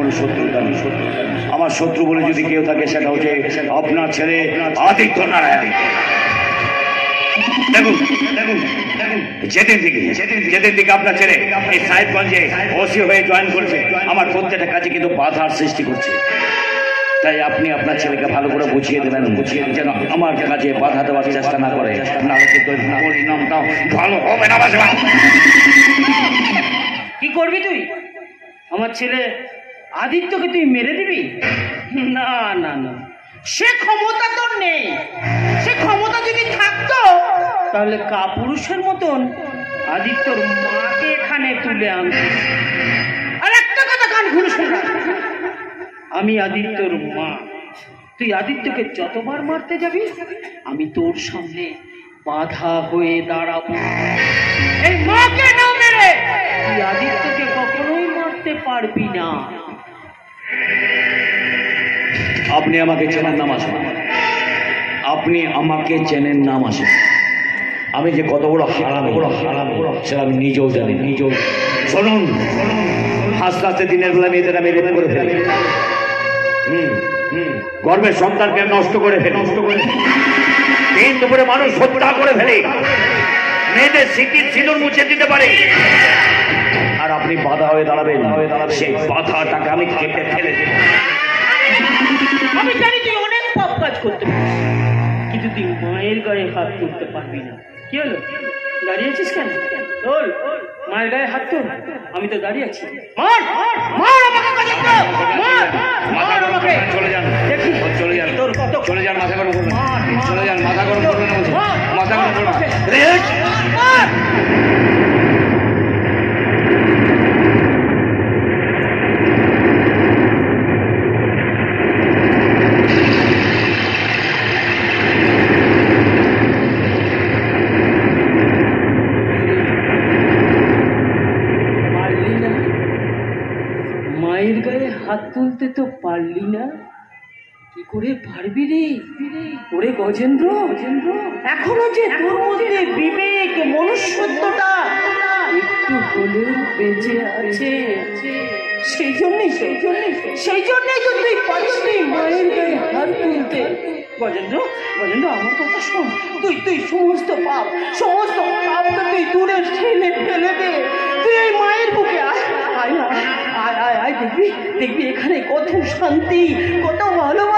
কোনো শত্রুতা নেই। আমার শত্রু বলে যদি কেউ থাকে সেটা হচ্ছে আপনার ছেলে আদিত্য নারায়ণ। দেখুন দেখুন দেখুন, যেদিন থেকে আপনার ছেলে এই সাহেবগঞ্জে ওসি হয়ে জয়েন করেছে, আমার প্রত্যেকটা কাজে কিন্তু বাধার সৃষ্টি করছে। তাই আপনি আপনার ছেলেকে ভালো করে বুঝিয়ে দেবেন, যেন আমার কাজে বাধা দেওয়ার চেষ্টা না করে, নাহলে কিন্তু পরিণামটাও ভালো হবে না। কি করবি তুই? আমার ছেলে আদিত্যকে তুই মেরে দিবি? না না না, সে ক্ষমতা তোর নেই। সে ক্ষমতা যদি থাকতো তাহলে কাপুরুষের মতন আদিত্যর মাকে এখানে তুলে আনতো। আর একটা কথা কান খুলে শোনা, আমি আদিত্যর মা। তুই আদিত্যকে যতবার মারতে যাবি আমি তোর সামনে বাধা হয়ে দাঁড়াবো। এই মাকে না মেরে তুই আদিত্যকে কখনোই মারতে পারবি না। আপনি আমাকে চেনেন নাম আসেন, আপনি আমাকে চেনেন নাম আসেন। আমি যে কত বড় হারাম সেটা আমি নিজেও জানি। শুনুন, আস্তে আস্তে দিনের বেলা মেয়েদের আমি রেপ করে ফেলি, গর্ভের সন্তানকে নষ্ট করে ফেলি, দিন দুপুরে মানুষ হত্যা করে ফেলি, মেয়েদের স্মৃতির সিঁদুর মুছে দিতে পারে। আর আপনি বাধা হয়ে দাঁড়াবেন, সেই বাধাটাকে আমি কেটে ফেলে দেব। আমি জানি তুই অনেক পাপ কাজ করতে পারিস, কিন্তু তুই মায়ের গায়ে হাত তুলতে পারবি না। কি হলো, দাঁড়িয়েছিস কেন? তোল মায়ের গায়ে হাত তোল। আমি তো দাঁড়িয়ে আছি। মার মার আমাকে, মার আমাকে। চলে যান, দেখি চলে যান, তোর কত চলে যান, মাথা গরম করবেন, চলে যান, মাথা গরম করবেন, মাথা গরম করবেন। মায়ের গায়ে হাত তুলতে তো পারলি না, কি করে পারবি রে? ওরে গজেন্দ্র, এখনো যে তোর মধ্যে বিবেক মনুষ্যত্বটা একটু হলেও বেঁচে আছে, সেই জন্যই তো তুই পারবি মায়ের গায়ে হাত তুলতে। গজেন্দ্র, আমার কথা শোন। তুই সমস্ত পাপকে তুই দূরে ঠেলে ফেলে দে। তুই এই মায়ের বুকে আয়, দেখবি এখানে কত শান্তি, কত ভালোবাসা।